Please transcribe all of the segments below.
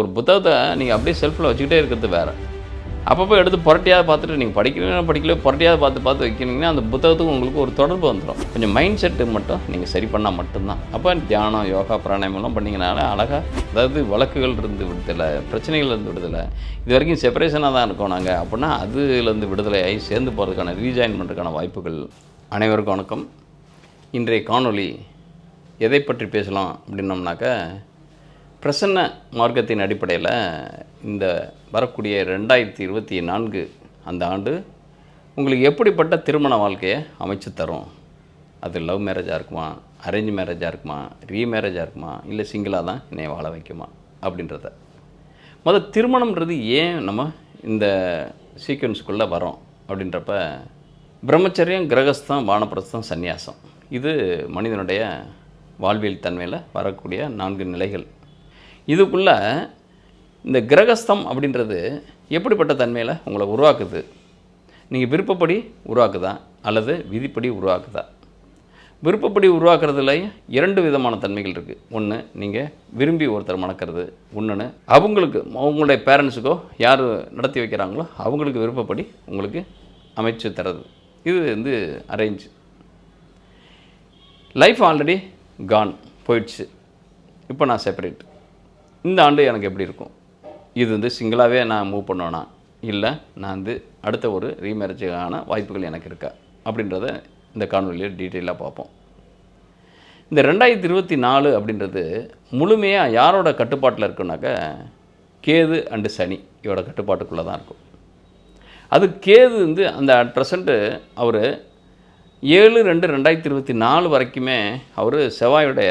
ஒரு புத்தகத்தை நீங்கள் அப்படியே செல்ஃபில் வச்சுக்கிட்டே இருக்கிறது வேறு. அப்பப்போ எடுத்து புரட்டியாவது பார்த்துட்டு நீங்கள் படிக்கல புரட்டியாவது பார்த்து வைக்கிறீங்கன்னா அந்த புத்தகத்துக்கு உங்களுக்கு ஒரு தொடர்பு வந்துடும். கொஞ்சம் மைண்ட் செட்டு மட்டும் நீங்கள் சரி பண்ணால் மட்டும்தான். அப்போ தியானம், யோகா, பிராணாயாமம்லாம் பண்ணிங்கனால அழகாக, அதாவது வழக்குகள் இருந்து விடுதலை, பிரச்சனைகள் இருந்து விடுதலை, இது வரைக்கும் செப்பரேஷனாக தான் இருக்கோம் நாங்கள் அப்படின்னா அதுலேருந்து விடுதலை ஆகி சேர்ந்து போகிறதுக்கான ரீஜாயின் பண்ணுறதுக்கான வாய்ப்புகள். அனைவருக்கும் வணக்கம். இன்றைய காணொளி எதை பற்றி பேசலாம் அப்படின்னோம்னாக்கா, பிரசன்ன மார்க்கத்தின் அடிப்படையில் இந்த வரக்கூடிய 2024 அந்த ஆண்டு உங்களுக்கு எப்படிப்பட்ட திருமண வாழ்க்கையை அமைச்சு தரும். அது லவ் மேரேஜாக இருக்குமா, அரேஞ்ச் மேரேஜாக இருக்குமா, ரீமேரேஜாக இருக்குமா, இல்லை சிங்கிளாக தான் என்னை வாழ வைக்குமா அப்படின்றத. முதல் திருமணம்ன்றது ஏன் நம்ம இந்த சீக்வன்ஸுக்குள்ளே வரோம் அப்படின்றப்ப, பிரம்மச்சரியம், கிரகஸ்தம், வானப்பிரஸ்தம், சந்நியாசம், இது மனிதனுடைய வாழ்வியல் தன்மையில் வரக்கூடிய 4 நிலைகள். இதுக்குள்ளே இந்த கிரகஸ்தம் அப்படின்றது எப்படிப்பட்ட தன்மையில் உங்களை உருவாக்குது? நீங்கள் விருப்பப்படி உருவாக்குதா அல்லது விதிப்படி உருவாக்குதா? விருப்பப்படி உருவாக்குறதுல 2 விதமான தன்மைகள் இருக்குது. ஒன்று, நீங்கள் விரும்பி ஒருத்தர் மணக்கிறது. ஒன்று, அவங்களுக்கு அவங்களுடைய பேரண்ட்ஸுக்கோ யார் நடத்தி வைக்கிறாங்களோ அவங்களுக்கு விருப்பப்படி உங்களுக்கு அமைச்சு தரது. இது அரேஞ்ச். லைஃப் ஆல்ரெடி கான், போயிடுச்சு. இப்போ நான் செப்பரேட். இந்த ஆண்டு எனக்கு எப்படி இருக்கும்? இது சிங்கிளாகவே நான் மூவ் பண்ணுவேனா, இல்லை நான் அடுத்த ஒரு ரீமேரேஜுக்கான வாய்ப்புகள் எனக்கு இருக்கா அப்படின்றத இந்த காணொலியில் டீட்டெயிலாக பார்ப்போம். இந்த 2024 அப்படின்றது முழுமையாக யாரோட கட்டுப்பாட்டில் இருக்குன்னாக்கா, கேது அண்டு சனி இவரோட கட்டுப்பாட்டுக்குள்ளே தான் இருக்கும். அது கேது அந்த அட் ப்ரெசண்ட்டு அவர் 7/2/2024 வரைக்குமே அவர் செவ்வாயுடைய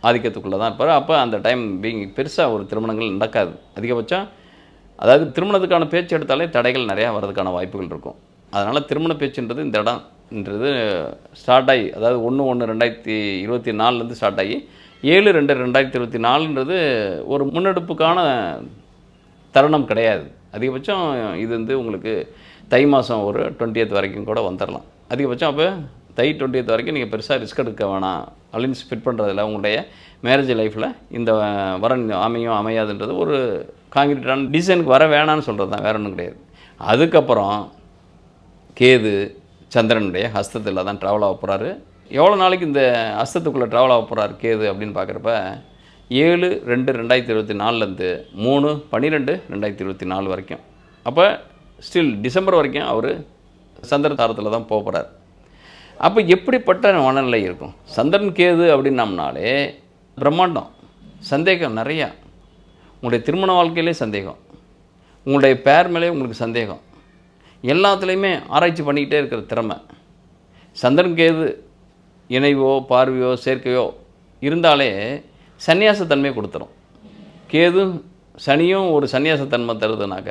ஆதிக்கத்துக்குள்ளே தான் இருப்பார். அப்போ அந்த டைம் பெருசாக ஒரு திருமணங்கள் நடக்காது. அதிகபட்சம் அதாவது திருமணத்துக்கான பேச்சு எடுத்தாலே தடைகள் நிறையா வர்றதுக்கான வாய்ப்புகள் இருக்கும். அதனால் திருமண பேச்சுன்றது இந்த இடம்ன்றது ஸ்டார்ட் ஆகி, அதாவது 1/1/2024 ஸ்டார்ட் ஆகி 7/2/2024 ஒரு முன்னெடுப்புக்கான தருணம் கிடையாது. அதிகபட்சம் இது உங்களுக்கு தை மாதம் ஒரு 20th வரைக்கும் கூட வந்துடலாம். அதிகபட்சம் அப்போ தை 20th வரைக்கும் நீங்கள் பெருசாக ரிஸ்க் எடுக்க வேணாம். அலைன்ஸ் ஃபிட் பண்ணுறதில்ல. உங்களுடைய மேரேஜ் லைஃப்பில் இந்த வரன் அமையும் அமையாதுன்றது ஒரு காங்கிரீட்டான டிசைனுக்கு வர வேணான்னு சொல்கிறது தான், வேறு ஒன்றும் கிடையாது. அதுக்கப்புறம் கேது சந்திரனுடைய ஹஸ்தத்தில் தான் ட்ராவல் ஆக போகிறாரு. எவ்வளோ நாளைக்கு இந்த ஹஸ்தத்துக்குள்ளே ட்ராவல் ஆக போகிறார் கேது அப்படின்னு பார்க்குறப்ப, 7/2/2024 3/12/2024 வரைக்கும். அப்போ ஸ்டில் டிசம்பர் வரைக்கும் அவர் சந்திர தாரத்தில் தான் போகிறார். அப்போ எப்படிப்பட்ட மனநிலை இருக்கும்? சந்திரன் கேது அப்படின்னம்னாலே பிரம்மாண்டம், சந்தேகம் நிறையா. உங்களுடைய திருமண வாழ்க்கையிலே சந்தேகம், உங்களுடைய பேர் மேலே உங்களுக்கு சந்தேகம், எல்லாத்துலேயுமே ஆராய்ச்சி பண்ணிக்கிட்டே இருக்கிற திறமை. சந்திரன் கேது இணைவோ பார்வையோ சேர்க்கையோ இருந்தாலே சந்நியாசத்தன்மையை கொடுத்துரும். கேது சனியும் ஒரு சந்நியாசத்தன்மை தருதுனாக்க,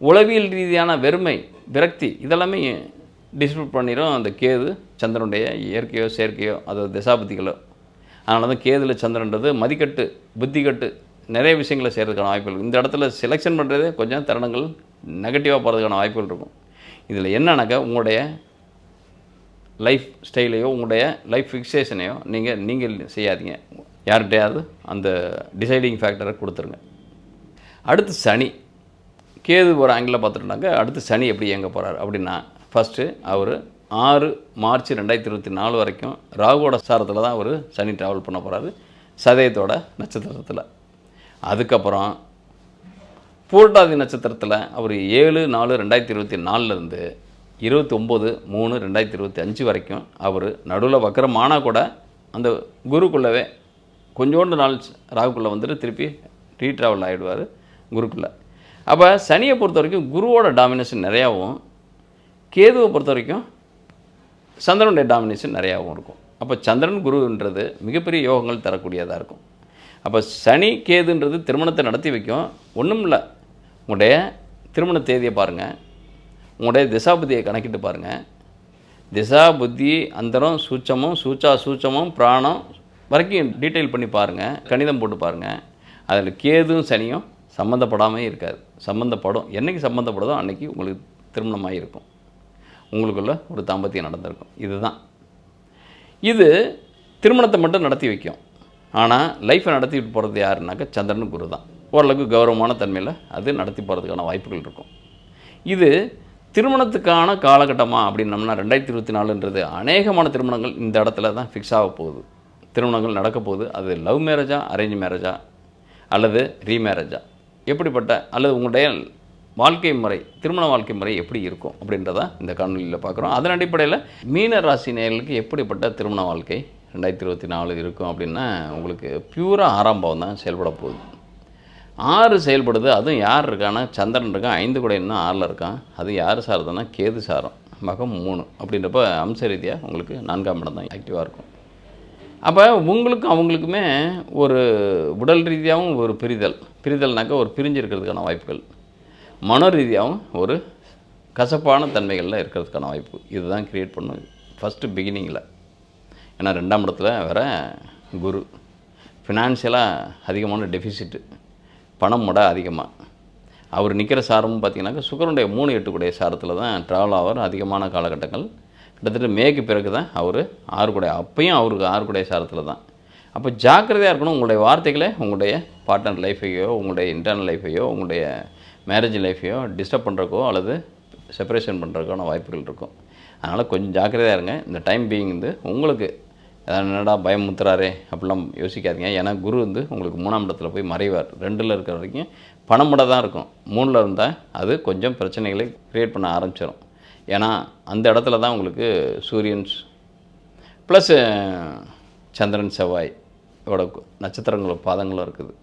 உளவியல் ரீதியான வெறுமை, விரக்தி இதெல்லாமே டிஸ்பியூட் பண்ணிடும் அந்த கேது சந்திரனுடைய இயற்கையோ செயற்கையோ அதாவது திசாபுத்திகளோ. அதனால தான் கேதில் சந்திரன்றது மதிக்கட்டு, புத்திக்கட்டு, நிறைய விஷயங்களை செய்கிறதுக்கான வாய்ப்புகள். இந்த இடத்துல செலெக்ஷன் பண்ணுறதே கொஞ்சம் தருணங்கள் நெகட்டிவாக போகிறதுக்கான வாய்ப்புகள் இருக்கும். இதில் என்னன்னாக்கா, உங்களுடைய லைஃப் ஸ்டைலையோ உங்களுடைய லைஃப் ஃபிக்ஸேஷனையோ நீங்கள் செய்யாதீங்க. யார்கிட்டையாவது அந்த டிசைடிங் ஃபேக்டரை கொடுத்துருங்க. அடுத்து சனி. கேது ஒரு ஆங்கிளில் பார்த்துட்டோம்னாக்க, அடுத்து சனி எப்படி இயங்க போகிறார் அப்படின்னா, ஃபஸ்ட்டு அவர் 6 மார்ச் 2024 வரைக்கும் ராகுவோட சாரத்தில் தான் அவர் சனி ட்ராவல் பண்ண போகிறாரு, சதயத்தோட நட்சத்திரத்தில். அதுக்கப்புறம் பூரட்டாதி நட்சத்திரத்தில் அவர் 7/4/2024 29/3/2025 வரைக்கும் அவர் நடுவில் வக்கரமானா கூட அந்த குருக்குள்ளவே கொஞ்சோண்டு நாள் ராகுக்குள்ளே திருப்பி ரீட்ராவல் ஆகிடுவார் குருக்குள்ளே. அப்போ சனியை பொறுத்த வரைக்கும் குருவோட டாமினேஷன் நிறையாவும், கேதுவை பொறுத்த வரைக்கும் சந்திரனுடைய டாமினேஷன் நிறையாவும் இருக்கும். அப்போ சந்திரன் குருன்றது மிகப்பெரிய யோகங்கள் தரக்கூடியதாக இருக்கும். அப்போ சனி கேதுன்றது திருமணத்தை நடத்தி வைக்கும். ஒன்றும் இல்லை, உங்களுடைய திருமண தேதியை பாருங்கள், உங்களுடைய திசாபுத்தியை கணக்கிட்டு பாருங்கள். திசா புத்தி அந்தரம் சூட்சமும் சூட்சமும் பிராணம் வரைக்கும் டீட்டெயில் பண்ணி பாருங்கள், கணிதம் போட்டு பாருங்கள். அதில் கேதும் சனியும் சம்மந்தப்படாமே இருக்காது. சம்மந்தப்படும். என்றைக்கு சம்மந்தப்படுதோ அன்றைக்கி உங்களுக்கு திருமணமாக இருக்கும், உங்களுக்குள்ள ஒரு தாம்பத்தியம் நடந்திருக்கும். இதுதான் இது திருமணத்தை மட்டும் நடத்தி வைக்கும். ஆனால் லைஃப்பை நடத்திட்டு போகிறது யாருன்னாக்கா சந்திரன் குரு தான். ஓரளவுக்கு கௌரவமான தன்மையில் அது நடத்தி போகிறதுக்கான வாய்ப்புகள் இருக்கும். இது திருமணத்துக்கான காலகட்டமா அப்படின்னம்னா 2024ன்றது அநேகமான திருமணங்கள் இந்த இடத்துல தான் ஃபிக்ஸ் ஆக போகுது. திருமணங்கள் நடக்க போகுது. அது லவ் மேரேஜா, அரேஞ்ச் மேரேஜா அல்லது ரீமேரேஜா, எப்படிப்பட்ட அல்லது உங்களுடைய வாழ்க்கை முறை, திருமண வாழ்க்கை முறை எப்படி இருக்கும் அப்படின்றத இந்த காணொலியில் பார்க்குறோம். அதன் அடிப்படையில் மீன ராசி நேயர்களுக்கு எப்படிப்பட்ட திருமண வாழ்க்கை 2024 இருக்கும் அப்படின்னா, உங்களுக்கு பியூராக 6ஆம் பாவம் தான் செயல்பட போகுது. 6 செயல்படுது. அதுவும் யார் இருக்கான்னா சந்திரன் இருக்கான், 5 கூட இன்னும் 6ல் இருக்கான். அது யார் சாரதுன்னா கேது சாரம், மகம் 3 அப்படின்றப்ப அம்ச ரீதியாக உங்களுக்கு 4ஆம் இடம் தான் ஆக்டிவாக இருக்கும். அப்போ உங்களுக்கும் அவங்களுக்குமே ஒரு உடல் ரீதியாகவும் ஒரு பிரிதல்னாக்கா ஒரு பிரிஞ்சு இருக்கிறதுக்கான வாய்ப்புகள், மன ரீதியாகவும் ஒரு கசப்பான தன்மைகளில் இருக்கிறதுக்கான வாய்ப்பு இதுதான் க்ரியேட் பண்ணும் ஃபஸ்ட்டு பிகினிங்கில். ஏன்னா 2ஆம் இடத்துல வேறு குரு, ஃபினான்ஷியலாக அதிகமான டெஃபிசிட்டு, பணம் முட அதிகமாக. அவர் நிற்கிற சாரமும் பார்த்திங்கனாக்கா சுக்கிரனுடைய 3-8 கூடிய சாரத்தில் தான் ட்ராவல் ஆவார் அதிகமான காலகட்டங்கள். கிட்டத்தட்ட மேக்கு பிறகு தான் அவர் 6 கூடிய, அப்பையும் அவருக்கு 6 கூடிய சாரத்தில் தான். அப்போ ஜாக்கிரதையாக இருக்கணும். உங்களுடைய வார்த்தைகளை உங்களுடைய பார்ட்னர் லைஃபையோ, உங்களுடைய இன்டர்னல் லைஃபையோ, உங்களுடைய மேரேஜ் லைஃபையோ டிஸ்டர்ப் பண்ணுறக்கோ அல்லது செப்பரேஷன் பண்ணுறதுக்கான வாய்ப்புகள் இருக்கும். அதனால் கொஞ்சம் ஜாக்கிரதையாக இருங்க. இந்த டைம் பீயிங் உங்களுக்கு என்னடா பயம் முத்துறாரே அப்படிலாம் யோசிக்காதீங்க. ஏன்னா குரு உங்களுக்கு 3ஆம் இடத்துல போய் மறைவார். 2ல் இருக்கிற வரைக்கும் பணமுட தான் இருக்கும். 3ல் இருந்தால் அது கொஞ்சம் பிரச்சனைகளை க்ரியேட் பண்ண ஆரம்பிச்சிடும். ஏன்னா அந்த இடத்துல தான் உங்களுக்கு சூரியன்ஸ் ப்ளஸ் சந்திரன் செவ்வாய் இதோட நட்சத்திரங்களும் பாதங்களும் இருக்குது.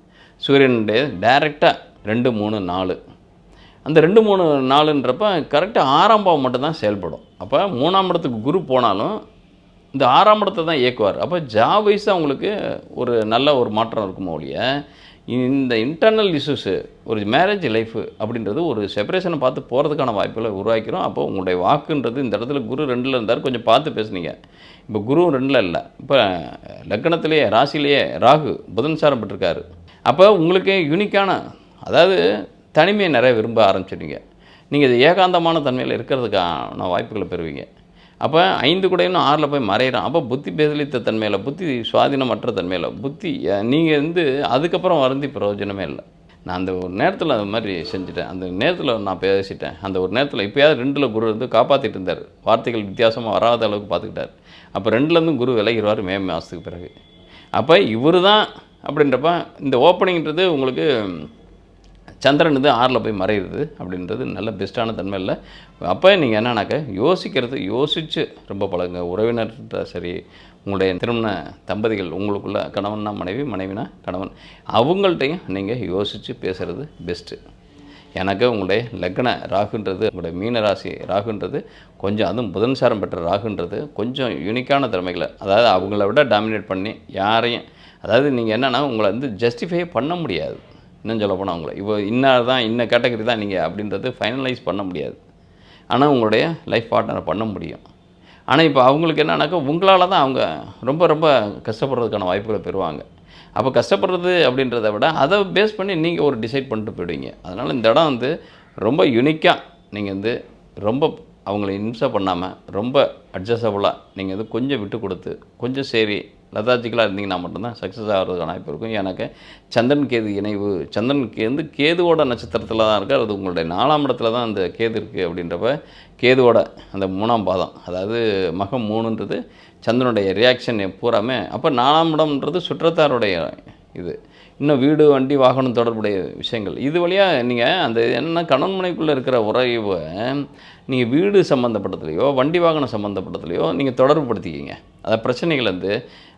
சூரியனுடைய டைரெக்டாக 2, 3, 4 அந்த 2, 3, 4ன்றப்ப கரெக்டாக 6ஆம் பாவம் மட்டும்தான் செயல்படும். அப்போ 3ஆம் இடத்துக்கு குரு போனாலும் இந்த 6ஆம் இடத்தை தான் இயக்குவார். அப்போ ஜாப் வைஸாக உங்களுக்கு ஒரு நல்ல ஒரு மாற்றம் இருக்குமோ ஒழிய, இந்த இன்டர்னல் இஷ்யூஸு ஒரு மேரேஜ் லைஃபு அப்படின்றது ஒரு செப்பரேஷனை பார்த்து போகிறதுக்கான வாய்ப்புகளை உருவாக்கிறோம். அப்போ உங்களுடைய வாக்குன்றது இந்த இடத்துல குரு 2ல் இருந்தார், கொஞ்சம் பார்த்து பேசுனீங்க. இப்போ குரு 2ல் இல்லை, இப்போ லக்னத்திலேயே ராசிலேயே ராகு புதன் சாரம் பெற்றிருக்காரு. அப்போ உங்களுக்கு யூனிக்கான, அதாவது தனிமையை நிறைய விரும்ப ஆரம்பிச்சிடுங்க. நீங்கள் இது ஏகாந்தமான தன்மையில் இருக்கிறதுக்கான வாய்ப்புகளை பெறுவீங்க. அப்போ 5 கூட இன்னும் 6ல் போய் மறையிறான். அப்போ புத்தி பேதலித்த தன்மையில், புத்தி சுவாதீனமற்ற தன்மையில், புத்தி நீங்கள் அதுக்கப்புறம் வருந்தி பிரயோஜனமே இல்லை. நான் அந்த ஒரு நேரத்தில் அது மாதிரி செஞ்சுட்டேன், அந்த நேரத்தில் நான் பேசிட்டேன், அந்த ஒரு நேரத்தில் இப்போயாவது 2ல் குரு காப்பாற்றிட்டு இருந்தார். வார்த்தைகள் வித்தியாசமாக வராத அளவுக்கு பார்த்துக்கிட்டார். அப்போ 2லேருந்து குரு விலகிடுவார் மே மாதத்துக்கு பிறகு. அப்போ இவர் தான் அப்படின்றப்ப இந்த ஓப்பனிங்கிறது உங்களுக்கு சந்திரன் 6ல் போய் மறையிறது அப்படின்றது நல்ல பெஸ்ட்டான தன்மை இல்லை. அப்போ நீங்கள் என்னன்னாக்க யோசித்து ரொம்ப பழகுங்க. உறவினர்கிட்ட சரி, உங்களுடைய திருமண தம்பதிகள், உங்களுக்குள்ள கணவன்னா மனைவி, மனைவினா கணவன், அவங்கள்ட்டையும் நீங்கள் யோசித்து பேசுகிறது பெஸ்ட்டு. எனக்கு உங்களுடைய லக்ன ராகுன்றது, உங்களுடைய மீனராசி ராகுன்றது கொஞ்சம், அதுவும் புதன் சாரம் பெற்ற ராகுன்றது கொஞ்சம் யூனிக்கான திறமைகளை, அதாவது அவங்கள விட டாமினேட் பண்ணி யாரையும், அதாவது நீங்கள் என்னென்னா உங்களை ஜஸ்டிஃபை பண்ண முடியாது. இன்னும் சொல்ல போனால் உங்களை இப்போ இன்ன கேட்டகரி தான் நீங்கள் அப்படின்றது ஃபைனலைஸ் பண்ண முடியாது. ஆனால் உங்களுடைய லைஃப் பார்ட்னரை பண்ண முடியும். ஆனால் இப்போ அவங்களுக்கு என்னன்னாக்கா உங்களால் தான் அவங்க ரொம்ப ரொம்ப கஷ்டப்படுறதுக்கான வாய்ப்புகளை பெறுவாங்க. அப்போ கஷ்டப்படுறது அப்படின்றத விட அதை பேஸ் பண்ணி நீங்கள் ஒரு டிசைட் பண்ணிட்டு போயிடுவீங்க. அதனால் இந்த இடம் ரொம்ப யூனிக்காக நீங்கள் ரொம்ப அவங்கள இம்சை பண்ணாமல் ரொம்ப அட்ஜஸ்டபுளாக நீங்கள் கொஞ்சம் விட்டு கொடுத்து கொஞ்சம் சரி லதாஜிக்கலாக இருந்தீங்கன்னா மட்டும்தான் சக்ஸஸ் ஆகிறதுக்கான வாய்ப்பு இருக்கும். எனக்கு சந்திரன் கேது இணைவு, சந்திரன் கேதுவோட நட்சத்திரத்தில் தான் இருக்கார். அது உங்களுடைய 4ஆம் இடத்துல தான் அந்த கேது இருக்குது. அப்படின்றப்ப கேதுவோட அந்த 3ஆம் பாதம், அதாவது மகம் 3ன்றது சந்திரனுடைய ரியாக்ஷன் பூராமே. அப்போ 4ஆம் இடம்ன்றது சுற்றத்தாருடைய இது, இன்னும் வீடு வண்டி வாகனம் தொடர்புடைய விஷயங்கள். இது வழியாக நீங்கள் அந்த என்னென்னா கணவன் மனைவிக்குள்ளே இருக்கிற உறவை நீங்கள் வீடு சம்மந்தப்பட்டதுலையோ வண்டி வாகனம் சம்மந்தப்பட்டதுலையோ நீங்கள் தொடர்பு படுத்திக்கிங்க. அதை பிரச்சனைகள்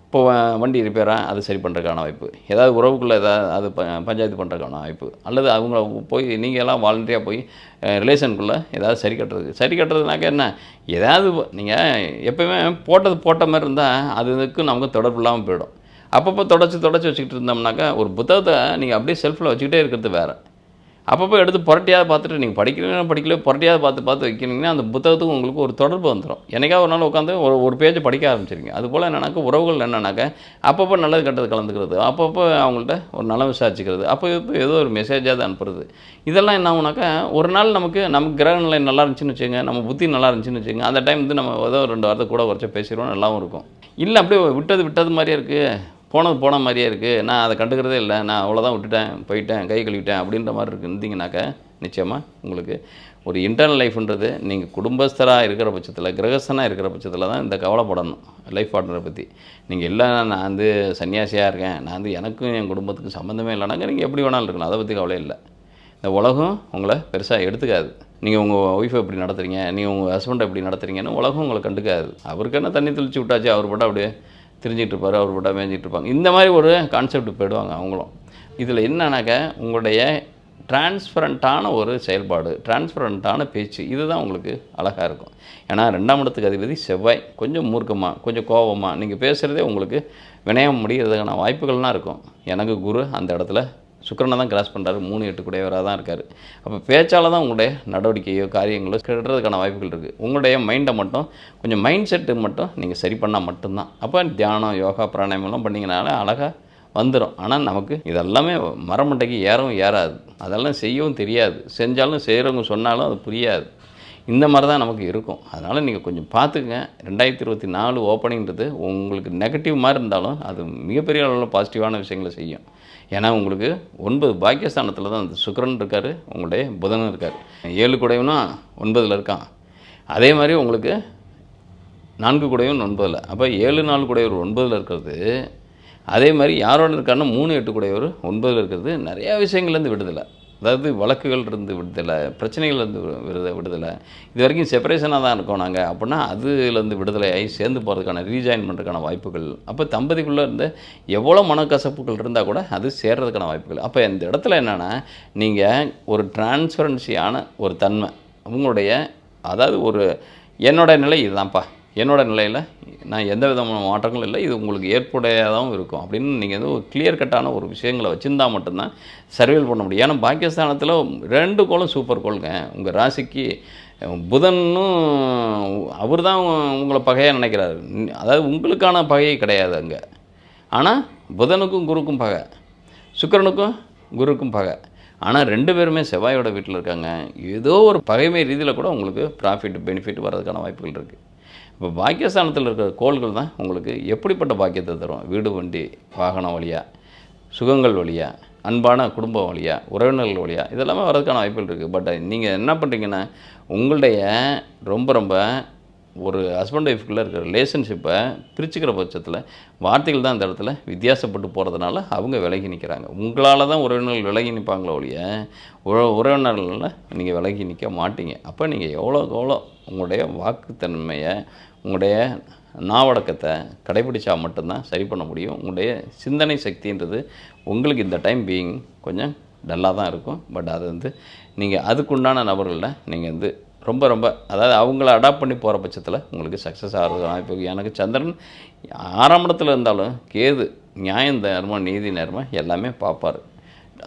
இப்போ வண்டி ரிப்பேராக அது சரி பண்ணுறதுக்கான வாய்ப்பு, ஏதாவது உறவுக்குள்ளே ஏதாவது அது பஞ்சாயத்து பண்ணுறதுக்கான வாய்ப்பு, அல்லது அவங்க போய் நீங்கள் எல்லாம் வாலண்டியாக போய் ரிலேஷனுக்குள்ளே ஏதாவது சரி கட்டுறதுனாக்க என்ன, ஏதாவது நீங்கள் எப்போயுமே போட்ட மாதிரி இருந்தால் அதுக்கு நமக்கு தொடர்பு இல்லாமல் போயிடும். அப்பப்போ தொடச்சி வச்சுக்கிட்டு இருந்தோம்னாக்கா ஒரு புத்தகத்தை நீங்கள் அப்படியே செல்ஃபில் வச்சுக்கிட்டே இருக்கிறது வேறு. அப்பப்போ எடுத்து புரட்டியாவது பார்த்துட்டு நீங்கள் படிக்கலையோ புரட்டியாவது பார்த்து வைக்கணுங்கன்னா அந்த புத்தகத்துக்கு உங்களுக்கு ஒரு தொடர்பு வந்துடும். என்னைக்காவது ஒரு நாள் உட்காந்து ஒரு பேஜை படிக்க ஆரம்பிச்சிருங்க. அதுபோல் என்னன்னாக்கா உறவுகள் என்னன்னாக்கா அப்பப்போ நல்லது கெட்டது கலந்துக்கிறது, அப்பப்போ அவங்கள்ட்ட ஒரு நலம் விசாரிச்சுக்கிறது, அப்போ இப்போ ஏதோ ஒரு மெசேஜாவது அனுப்புறது, இதெல்லாம் என்ன ஆகுனாக்கா ஒரு நாள் நமக்கு கிரக நிலை நல்லா இருந்துச்சுன்னு வச்சுங்க, நம்ம புத்தி நல்லா இருந்துச்சுன்னு வச்சுங்க, அந்த டைம் நம்ம ஏதோ 2 வாரத்தை கூட குறைச்சா பேசிடுவோம், நல்லாவும் இருக்கும். இல்லை அப்படியே விட்டது மாதிரியே இருக்குது, போனது போன மாதிரியே இருக்குது, நான் அதை கண்டுக்கிறதே இல்லை, நான் அவ்வளோதான் விட்டுட்டேன், போயிட்டேன், கை கழுவிட்டேன் அப்படின்ற மாதிரி இருந்தீங்கன்னாக்கா நிச்சயமாக உங்களுக்கு ஒரு இன்டர்னல் லைஃப்ன்றது நீங்கள் குடும்பஸ்தராக இருக்கிற பட்சத்தில், கிரகஸ்தனாக இருக்கிற பட்சத்தில் தான் இந்த கவலைப்படணும் லைஃப் பார்ட்னரை பற்றி. நீங்கள் இல்லை நான் வந்து சன்னியாசியாக இருக்கேன், நான் வந்து எனக்கும் என் குடும்பத்துக்கும் சம்மந்தமே இல்லைனாங்க நீங்கள் எப்படி வேணாலும் இருக்கலாம், அதை பற்றி கவலை இல்லை. இந்த உலகம் உங்களை பெருசாக எடுத்துக்காது. நீங்கள் உங்கள் ஒய்ஃபை எப்படி நடத்துகிறீங்க, நீங்கள் உங்கள் ஹஸ்பண்டை எப்படி நடத்துகிறீங்கன்னு உலகம் உங்களை கண்டுக்காது. அவருக்கு என்ன தண்ணி தெளிச்சு விட்டாச்சு, அவர் போட்டால் அப்படியே திரிஞ்சிட்டு இருப்பார், அவர் போட்டால் மேய்ஞ்சிட்டு இருப்பாங்க. இந்த மாதிரி ஒரு கான்செப்ட் போயிடுவாங்க அவங்களும். இதில் என்னன்னாக்கா உங்களுடைய டிரான்ஸ்பரண்ட்டான ஒரு செயல்பாடு, டிரான்ஸ்பரண்ட்டான பேச்சு, இதுதான் உங்களுக்கு அழகாக இருக்கும். ஏன்னா 2ஆம் இடத்துக்கு அதிபதி செவ்வாய். கொஞ்சம் மூர்க்கமாக, கொஞ்சம் கோபமாக நீங்கள் பேசுகிறதே உங்களுக்கு வினயம் முடிகிறதுக்கான வாய்ப்புகள்லாம் இருக்கும். எனக்கு குரு அந்த இடத்துல சுக்கிரனை தான் கிராஸ் பண்ணுறாரு, 3-8 கூடையவராக தான் இருக்கார். அப்போ பேச்சால் தான் உங்களுடைய நடவடிக்கையோ காரியங்களோ கெடுறதுக்கான வாய்ப்புகள் இருக்குது. உங்களுடைய மைண்டை மட்டும் கொஞ்சம் மைண்ட் செட்டு மட்டும் நீங்கள் சரி பண்ணால் மட்டும்தான். அப்போ தியானம், யோகா, பிராணாயமெல்லாம் பண்ணிங்கனால அழகாக வந்துடும். ஆனால் நமக்கு இதெல்லாமே மரமண்டைக்கு ஏறவும் ஏறாது, அதெல்லாம் செய்யவும் தெரியாது, செஞ்சாலும் செய்கிறவங்க சொன்னாலும் அது புரியாது. இந்த மாதிரி தான் நமக்கு இருக்கும். அதனால் நீங்கள் கொஞ்சம் பார்த்துக்குங்க. 2024 ஓப்பனிங்கிறது உங்களுக்கு நெகட்டிவ் மாதிரி இருந்தாலும் அது மிகப்பெரிய அளவில் பாசிட்டிவான விஷயங்களை செய்யும். ஏன்னா உங்களுக்கு 9 பாக்கியஸ்தானத்தில் தான் அந்த சுக்கிரன் இருக்கார், உங்களுடைய புதனும் இருக்கார். 7 கூடையவனா 9ல் இருக்கான். அதே மாதிரி உங்களுக்கு 4 கூடையும் 9ல். அப்போ 7-4 கூடையவர் 9ல் இருக்கிறது. அதே மாதிரி யாரோட இருக்காருன்னா 3-8 கூடையவர் 9ல் இருக்கிறது. நிறையா விஷயங்கள்லேருந்து விடுதலை, அதாவது வழக்குகள் இருந்து விடுதலை, பிரச்சனைகள்லேருந்து விடுதலை. இது வரைக்கும் செப்பரேஷனாக தான் இருக்கோம் நாங்கள் அப்படின்னா அதுலேருந்து விடுதலை ஆகி சேர்ந்து போகிறதுக்கான ரீஜாயின் பண்ணுறதுக்கான வாய்ப்புகள். அப்போ தம்பதிக்குள்ளே இருந்து எவ்வளோ மனக்கசப்புகள் இருந்தால் கூட அது சேர்றதுக்கான வாய்ப்புகள். அப்போ இந்த இடத்துல என்னென்னா நீங்கள் ஒரு டிரான்ஸ்பரன்சியான ஒரு தன்மை உங்களுடைய, அதாவது ஒரு என்னோடய நிலை இதுதான்ப்பா, என்னோடய நிலையில் நான் எந்த விதமான மாற்றங்களும் இல்லை, இது உங்களுக்கு ஏற்புடையதாகவும் இருக்கும் அப்படின்னு நீங்கள் வந்து ஒரு கிளியர் கட்டான ஒரு விஷயங்களை வச்சுருந்தா மட்டும்தான் சர்வைவல் பண்ண முடியும். ஏன்னா பாக்கியஸ்தானத்தில் 2 கோளும் சூப்பர் கோளுங்க. உங்கள் ராசிக்கு புதனும் அவர் தான் உங்களை பகையாக நினைக்கிறாரு. அதாவது உங்களுக்கான பகையை கிடையாது அங்கே. ஆனால் புதனுக்கும் குருக்கும் பகை, சுக்கிரனுக்கும் குருக்கும் பகை. ஆனால் 2 பேருமே செவ்வாயோட வீட்டில் இருக்காங்க. ஏதோ ஒரு பகைமை ரீதியில் கூட உங்களுக்கு ப்ராஃபிட் பெனிஃபிட் வர்றதுக்கான வாய்ப்புகள் இருக்குது. இப்போ பாக்கியஸ்தானத்தில் இருக்கிற கோள்கள் தான் உங்களுக்கு எப்படிப்பட்ட பாக்கியத்தை தரும். வீடு, வண்டி, வாகனம் வழியாக, சுகங்கள் வழியாக, அன்பான குடும்பம் வழியாக, உறவினர்கள் வழியாக, இதெல்லாமே வரதுக்கான வாய்ப்புகள் இருக்குது. பட் நீங்கள் என்ன பண்ணுறீங்கன்னா உங்களுடைய ரொம்ப ஒரு ஹஸ்பண்ட் ஒய்ஃப்குள்ளே இருக்கிற ரிலேஷன்ஷிப்பை பிரிச்சுக்கிற பட்சத்தில் வார்த்தைகள் தான் அந்த இடத்துல வித்தியாசப்பட்டு போகிறதுனால அவங்க விலகி நிற்கிறாங்க. உங்களால் தான் உறவினர்கள் விலகி நிற்பாங்களோ ஒழிய உறவினர்களில் நீங்கள் விலகி நிற்க மாட்டீங்க. அப்போ நீங்கள் எவ்வளோக்கு எவ்வளோ உங்களுடைய வாக்குத்தன்மையை, உங்களுடைய நாவடக்கத்தை கடைபிடிச்சா மட்டும்தான் சரி பண்ண முடியும். உங்களுடைய சிந்தனை சக்தின்றது உங்களுக்கு இந்த டைம் பீயிங் கொஞ்சம் டல்லாக தான் இருக்கும். பட் அது வந்து நீங்கள் அதுக்குண்டான நபர்களில் நீங்கள் வந்து ரொம்ப அதாவது அவங்கள அடாப்ட் பண்ணி போகிற பட்சத்தில் உங்களுக்கு சக்ஸஸ் ஆகிறது. இப்போ எனக்கு சந்திரன் 6ஆம் இடத்துல இருந்தாலும் கேது நியாயம், தர்மம், நீதி, நேர்மை எல்லாமே பார்ப்பார்.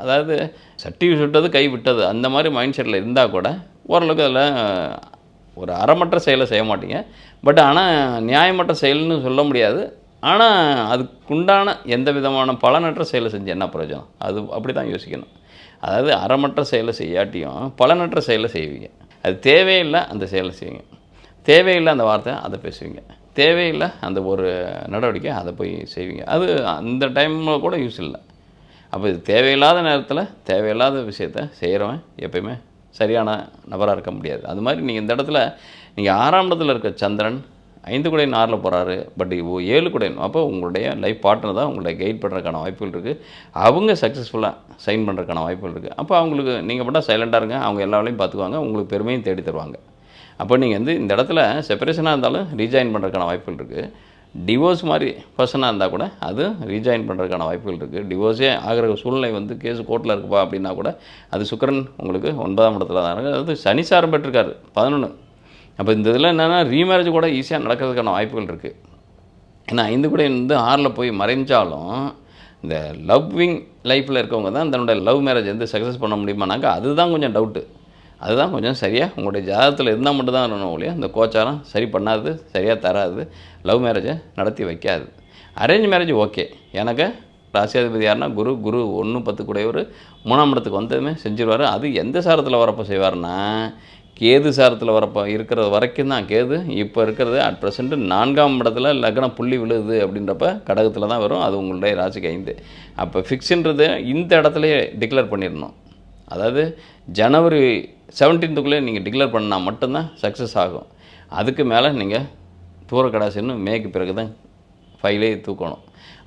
அதாவது சட்டி சுட்டது கை விட்டது அந்த மாதிரி மைண்ட் செட்டில் இருந்தால் கூட ஓரளவுக்கு அதில் ஒரு அறமற்ற செயலை செய்ய மாட்டீங்க. பட் ஆனால் நியாயமற்ற செயல்னு சொல்ல முடியாது. ஆனால் அதுக்குண்டான எந்த விதமான பலனற்ற செயலை செஞ்சு என்ன பிரயோஜனம், அது அப்படி தான் யோசிக்கணும். அதாவது அறமற்ற செயலை செய்யாட்டியும் பலனற்ற செயலை செய்வீங்க. அது தேவையில்லை அந்த செயலை செய்வீங்க, தேவையில்லை அந்த வார்த்தை அதை பேசுவீங்க, தேவையில்லை அந்த ஒரு நடவடிக்கை அதை போய் செய்வீங்க. அது அந்த டைமில் கூட யூஸ் இல்லை. அப்போ இது தேவையில்லாத நேரத்தில் தேவையில்லாத விஷயத்த செய்கிறவன் எப்பயுமே சரியான நபராக இருக்க முடியாது. அது மாதிரி நீங்கள் இந்த இடத்துல நீங்கள் 6ஆம் இடத்துல இருக்க சந்திரன் 5 கூடையன் 6ல் போகிறாரு. பட் 7 கூடையன், அப்போ உங்களுடைய லைஃப் பார்ட்னர் தான் உங்களுடைய கைட் பண்ணுறதுக்கான வாய்ப்புகள் இருக்குது. அவங்க சக்ஸஸ்ஃபுல்லாக சைன் பண்ணுறதுக்கான வாய்ப்புகள் இருக்குது. அப்போ அவங்களுக்கு நீங்கள் மட்டும் சைலண்டாக இருங்க, அவங்க எல்லா வேலையும் பார்த்துக்குவாங்க, உங்களுக்கு பெருமையும் தேடி தருவாங்க. அப்போ நீங்கள் வந்து இந்த இடத்துல செப்பரேஷனாக இருந்தாலும் ரீஜாயின் பண்ணுறதுக்கான வாய்ப்புகள் இருக்குது. டிவோர்ஸ் மாதிரி பர்சனாக இருந்தால் கூட அது ரீஜாயின் பண்ணுறதுக்கான வாய்ப்புகள் இருக்குது. டிவோர்ஸே ஆகிற சூழ்நிலை வந்து கேஸ் கோர்ட்டில் இருக்குப்பா அப்படின்னா கூட அது சுக்கிரன் உங்களுக்கு 9ஆம் இடத்துல தான் இருக்குது. அதாவது சனி சாரம் பெற்றிருக்காரு 11. அப்போ இந்த இதில் என்னென்னா ரீமேரேஜ் கூட ஈஸியாக நடக்கிறதுக்கான வாய்ப்புகள் இருக்குது. ஏன்னா 5 கூட வந்து 6ல் போய் மறைஞ்சாலும் இந்த லவ்விங் லைஃப்பில் இருக்கவங்க தான் தன்னுடைய லவ் மேரேஜ் வந்து சக்ஸஸ் பண்ண முடியுமானாக்கா அதுதான் கொஞ்சம் டவுட்டு. அதுதான் கொஞ்சம் சரியாக உங்களுடைய ஜாதகத்தில் இருந்தால் மட்டும் தான் இருக்கணும் ஒழிய இந்த கோச்சாரம் சரி பண்ணாது, சரியாக தராது, லவ் மேரேஜை நடத்தி வைக்காது. Arrange marriage okay. எனக்கு ராசியாதிபதி யாருன்னா குரு 1-10 கூடையவர் 3ஆம் இடத்துக்கு வந்ததுமே செஞ்சிருவார். அது எந்த சாரத்தில் வரப்போ செய்வார்னா கேது சாரத்தில் இருக்கிற வரைக்கும் தான். கேது இப்போ இருக்கிறது அட் ப்ரெசென்ட் 4ஆம் இடத்துல லக்ன புள்ளி விழுது அப்படின்றப்ப கடகத்தில் தான் வரும். அது உங்களுடைய ராசிக்கு 5. அப்போ ஃபிக்ஸுன்றது இந்த இடத்துலையே டிக்ளேர் பண்ணிடணும். அதாவது ஜனவரி 17க்குள்ளே நீங்கள் டிக்ளேர் பண்ணால் மட்டும்தான் சக்ஸஸ் ஆகும். அதுக்கு மேலே நீங்கள் தூரக்கடாசின்னு மேக்கு பிறகு தான் ஃபைலே தூக்கணும்.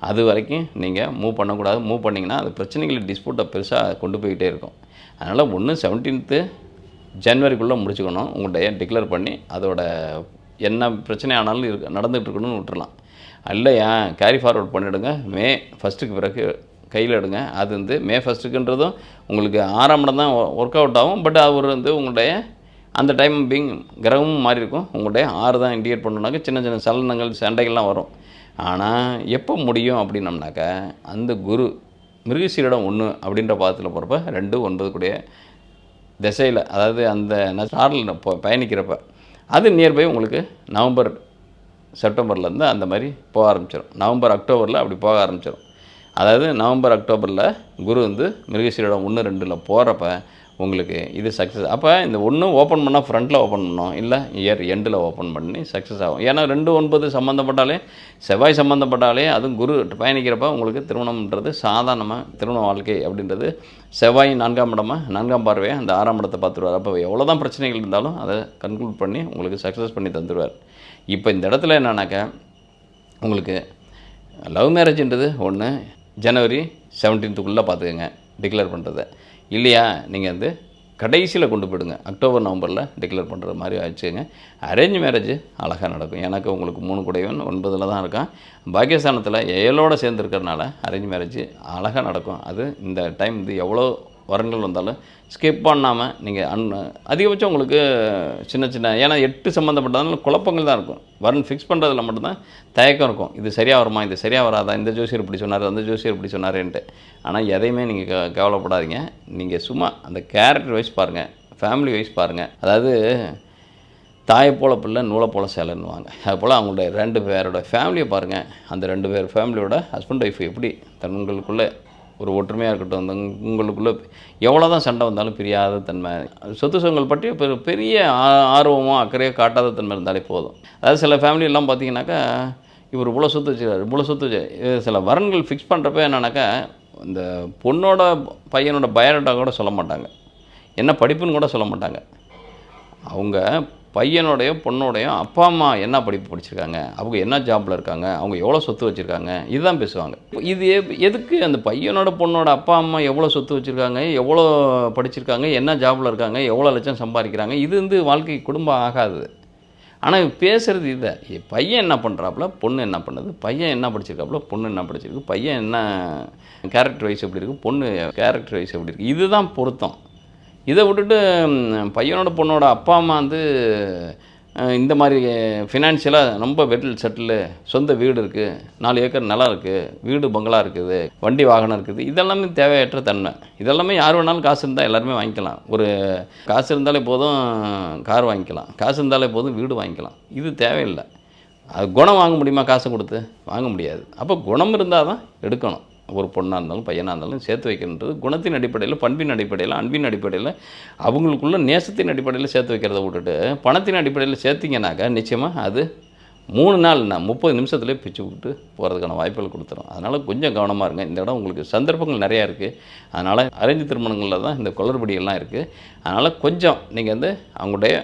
அது வரைக்கும் நீங்கள் மூவ் பண்ணக்கூடாது. மூவ் பண்ணிங்கன்னா அது பிரச்சனைகளை டிஸ்பியூட்டை பெருசாக கொண்டு போய்கிட்டே இருக்கும். அதனால் 17th ஜனவரிக்குள்ளே முடிச்சுக்கணும். உங்கள்கிட்ட டிக்ளேர் பண்ணி அதோட என்ன பிரச்சனை ஆனாலும் நடந்துகிட்ருக்கணும்னு விட்டுறலாம். இல்லையா கேரி ஃபார்வர்ட் பண்ணிவிடுங்க. மே 1க்கு பிறகு கையில் எடுங்க. அது வந்து மே 1க்குன்றதும் உங்களுக்கு 6ஆம் இடம் தான் ஒர்க் அவுட் ஆகும். பட் அவர் வந்து உங்களுடைய அந்த டைம் பீங் கிரகமும் மாறி இருக்கும். உங்களுடைய 6 தான் இண்டிகேட் பண்ணணுனாக்க சின்ன சின்ன சலனங்கள் சண்டைகள்லாம் வரும். ஆனால் எப்போ முடியும் அப்படின்னம்னாக்கா அந்த குரு மிருகசீரிடம் 1 அப்படின்ற பாதத்தில் போகிறப்ப 2, 9 கூடிய திசையில், அதாவது அந்த ஸ்டாரில் பயணிக்கிறப்ப அது நியர்பை உங்களுக்கு நவம்பர் செப்டம்பர்லேருந்து அந்த மாதிரி போக ஆரம்பிச்சிடும். நவம்பர் அக்டோபரில் அப்படி போக ஆரம்பிச்சிடும். அதாவது நவம்பர் அக்டோபரில் குரு வந்து மிருகசீரிடம் 1, 2ல் போகிறப்ப உங்களுக்கு இது சக்ஸஸ். அப்போ இந்த 1 ஓப்பன் பண்ணால் ஃப்ரண்ட்டில் ஓப்பன் பண்ணணும், இல்லை இயர் எண்டில் ஓப்பன் பண்ணி சக்ஸஸ் ஆகும். ஏன்னா 2, 9 சம்மந்தப்பட்டாலே, செவ்வாய் சம்மந்தப்பட்டாலே, அதுவும் குரு பயணிக்கிறப்ப உங்களுக்கு திருமணம்ன்றது சாதாரணமாக திருமண வாழ்க்கை அப்படின்றது செவ்வாய் 4ஆம் இடமா 4ஆம் பார்வையை அந்த 6ஆம் இடத்தை பார்த்துருவார். அப்போ எவ்வளோ தான் பிரச்சனைகள் இருந்தாலும் அதை கன்க்ளூட் பண்ணி உங்களுக்கு சக்ஸஸ் பண்ணி தந்துடுவார். இப்போ இந்த இடத்துல என்னன்னாக்கா உங்களுக்கு லவ் மேரேஜ்ன்றது ஒன்று ஜனவரி 17க்குள்ளே பார்த்துக்கங்க டிக்ளேர் பண்ணுறதை. இல்லையா நீங்கள் வந்து கடைசியில் கொண்டு போயிடுங்க, அக்டோபர் நவம்பரில் டிக்ளேர் பண்ணுற மாதிரி ஆச்சுங்க. அரேஞ்ச் மேரேஜ் அழகாக நடக்கும். எனக்கு உங்களுக்கு 3 கூடையவன் 9ல் தான் இருக்கான். பாக்கியஸ்தானத்தில் 7ஓடு சேர்ந்து இருக்கிறனால அரேஞ்ச் மேரேஜ் அழகாக நடக்கும். அது இந்த டைம் இது எவ்வளோ வரன்கள் வந்தாலும் ஸ்கிப் பண்ணாமல் நீங்கள் அதிகபட்சம் உங்களுக்கு சின்ன சின்ன, ஏன்னா 8 சம்மந்தப்பட்டதுனால குழப்பங்கள் தான் இருக்கும். வரன் ஃபிக்ஸ் பண்ணுறதுல மட்டும்தான் தயக்கம் இருக்கும். இது சரியாக வருமா, இது சரியாக வராதா, இந்த ஜோசியர் இப்படி சொன்னார், அந்த ஜோசியர் இப்படி சொன்னார்ன்ட்டு. ஆனால் எதையுமே நீங்கள் கவலைப்படாதீங்க. நீங்கள் சும்மா அந்த கேரக்டர் வைஸ் பாருங்கள், ஃபேமிலி வைஸ் பாருங்கள். அதாவது தாயை போல பிள்ளை நூலை போல சேலைன்னுவாங்க. அதுபோல் அவங்களுடைய 2 பேரோட ஃபேமிலியை பாருங்கள். அந்த 2 பேர் ஃபேமிலியோட ஹஸ்பண்ட் ஒய்ஃப் எப்படி தங்களுக்குள்ளே ஒரு ஒற்றுமையாக இருக்கட்டும், அந்த உங்களுக்குள்ளே எவ்வளோ தான் சண்டை வந்தாலும் பிரியாத தன்மை, சொத்து சுகங்கள் பற்றி பெரிய ஆர்வமோ அக்கறையோ காட்டாத தன்மை இருந்தாலே போதும். அதாவது சில ஃபேமிலியெல்லாம் பார்த்தீங்கன்னாக்கா இவர் இவ்வளோ சொத்து வச்சுருக்காரு, இவ்வளோ சொத்து வச்சு சில வரன்கள் ஃபிக்ஸ் பண்ணுறப்ப என்னன்னாக்கா இந்த பொண்ணோட பையனோட பயோடேட்டா கூட சொல்ல மாட்டாங்க, என்ன படிப்புன்னு கூட சொல்ல மாட்டாங்க. அவங்க பையனோடைய பொண்ணோடைய அப்பா அம்மா என்ன படிப்பு படிச்சிருக்காங்க, அவங்க என்ன ஜாபில் இருக்காங்க, அவங்க எவ்வளோ சொத்து வச்சுருக்காங்க, இதுதான் பேசுவாங்க. இது எதுக்கு அந்த பையனோட பொண்ணோட அப்பா அம்மா எவ்வளோ சொத்து வச்சுருக்காங்க, எவ்வளோ படிச்சிருக்காங்க, என்ன ஜாபில் இருக்காங்க, எவ்வளோ லட்சம் சம்பாதிக்கிறாங்க, இது வந்து வாழ்க்கை குடும்பம் ஆகாது. ஆனால் பேசுகிறது இதை, பையன் என்ன பண்ணுறாப்புல, பொண்ணு என்ன பண்ணுது, பையன் என்ன படிச்சிருக்காப்புல, பொண்ணு என்ன படிச்சிருக்கு, பையன் என்ன கேரக்டர் வைஸ் எப்படி இருக்குது, பொண்ணு கேரக்டர் வைஸ் எப்படி இருக்குது, இதுதான் பொருத்தம். இதை விட்டுட்டு பையனோட பொண்ணோட அப்பா அம்மா வந்து இந்த மாதிரி ஃபினான்ஷியலாக ரொம்ப வெல் செட்டில், சொந்த வீடு இருக்குது, 4 ஏக்கர் நிலம் இருக்குது, வீடு பங்களா இருக்குது, வண்டி வாகனம் இருக்குது, இதெல்லாமே தேவையற்ற தன்மை. இதெல்லாமே யார் வேணாலும் காசு இருந்தால் எல்லாருமே வாங்கிக்கலாம். ஒரு காசு இருந்தாலே போதும் கார் வாங்கிக்கலாம், காசு இருந்தாலே போதும் வீடு வாங்கிக்கலாம். இது தேவையில்லை. அது குணம் வாங்க முடியுமா காசு கொடுத்து? வாங்க முடியாது. அப்போ குணம் இருந்தால் தான் எடுக்கணும். ஒரு பொண்ணாக இருந்தாலும் பையனாக இருந்தாலும் சேர்த்து வைக்கணுன்றது குணத்தின் அடிப்படையில், பண்பின் அடிப்படையில், அன்பின் அடிப்படையில், அவங்களுக்குள்ள நேசத்தின் அடிப்படையில் சேர்த்து வைக்கிறத விட்டுட்டு பணத்தின் அடிப்படையில் சேர்த்திங்கனாக்கா நிச்சயமாக அது 3 நாள் 30 நிமிஷத்துலேயே பிச்சு விட்டு போகிறதுக்கான வாய்ப்புகள் கொடுத்துரும். அதனால் கொஞ்சம் கவனமாக இருங்க. இந்த இடம் உங்களுக்கு சந்தர்ப்பங்கள் நிறையா இருக்குது. அதனால் அரேஞ்சு திருமணங்களில் தான் இந்த குளறுபடியெல்லாம் இருக்குது. அதனால் கொஞ்சம் நீங்கள் வந்து அவங்களுடைய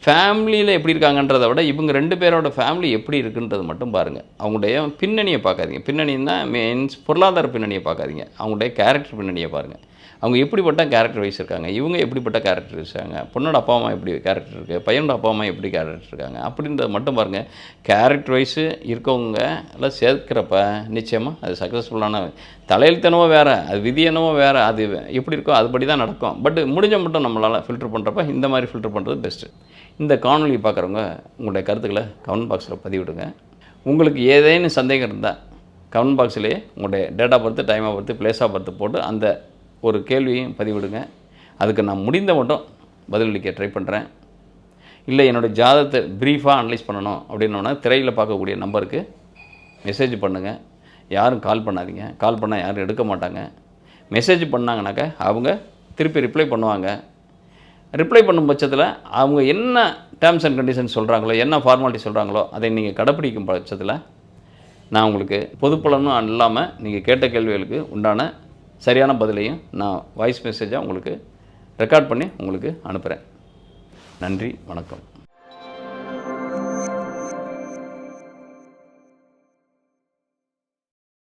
ஃபேமிலியில் எப்படி இருக்காங்கன்றதை விட இவங்க 2 பேரோட ஃபேமிலி எப்படி இருக்குன்றது மட்டும் பாருங்கள். அவங்களுடைய பின்னணியை பார்க்காதீங்க. பின்னணின்னா மீன்ஸ் பொருளாதார பின்னணியை பார்க்காதீங்க. அவங்களுடைய கேரக்டர் பின்னணியை பாருங்கள். அவங்க எப்படிப்பட்ட கேரக்டர் வைஸ் இருக்காங்க, இவங்க எப்படிப்பட்ட கேரக்டர் இருக்காங்க, பொண்ணோட அப்பா அம்மா எப்படி கேரக்டர் இருக்குது, பையனோட அப்பா அம்மா எப்படி கேரக்டர் இருக்காங்க அப்படின்றத மட்டும் பாருங்கள். கேரக்டர் வைஸு இருக்கவங்க எல்லாம் சேர்க்கிறப்ப நிச்சயமாக அது சக்ஸஸ்ஃபுல்லான, தலையெழுத்தனவோ வேறு, அது விதி என்னவோ வேறு, அது எப்படி இருக்கோ அதுபடி தான் நடக்கும். பட் முடிஞ்ச மட்டும் நம்மளால் ஃபில்டர் பண்ணுறப்ப இந்த மாதிரி ஃபில்டர் பண்ணுறது பெஸ்ட்டு. இந்த காணொலி பார்க்குறவங்க உங்களுடைய கருத்துக்களை கமெண்ட் பாக்ஸில் பதிவிடுங்க. உங்களுக்கு ஏதேனும் சந்தேகம் இருந்தால் கமெண்ட் பாக்ஸ்லேயே உங்களுடைய date of birth, time of birth, place of birth போட்டு அந்த ஒரு கேள்வியும் பதிவிடுங்க. அதுக்கு நான் முடிந்த மட்டும் பதிலளிக்க ட்ரை பண்ணுறேன். இல்லை என்னோடய ஜாதகத்தை ப்ரீஃபாக அனலைஸ் பண்ணணும் அப்படின்னோன்னா திரையில் பார்க்கக்கூடிய நம்பருக்கு மெசேஜ் பண்ணுங்கள். யாரும் கால் பண்ணாதீங்க. கால் பண்ணால் யாரும் எடுக்க மாட்டாங்க. மெசேஜ் பண்ணாங்கனாக்கா அவங்க திருப்பி ரிப்ளை பண்ணுவாங்க. ரிப்ளை பண்ணும் பட்சத்தில் அவங்க என்ன டேர்ம்ஸ் அண்ட் கண்டிஷன்ஸ் சொல்கிறாங்களோ, என்ன ஃபார்மாலிட்டி சொல்கிறாங்களோ, அதை நீங்கள் கடைப்பிடிக்கும் பட்சத்தில் நான் உங்களுக்கு பொதுப்பலனும் இல்லாமல் நீங்கள் கேட்ட கேள்விகளுக்கு உண்டான சரியான பதிலையும் நான் வாய்ஸ் மெசேஜாக உங்களுக்கு ரெக்கார்ட் பண்ணி உங்களுக்கு அனுப்புகிறேன். நன்றி, வணக்கம்.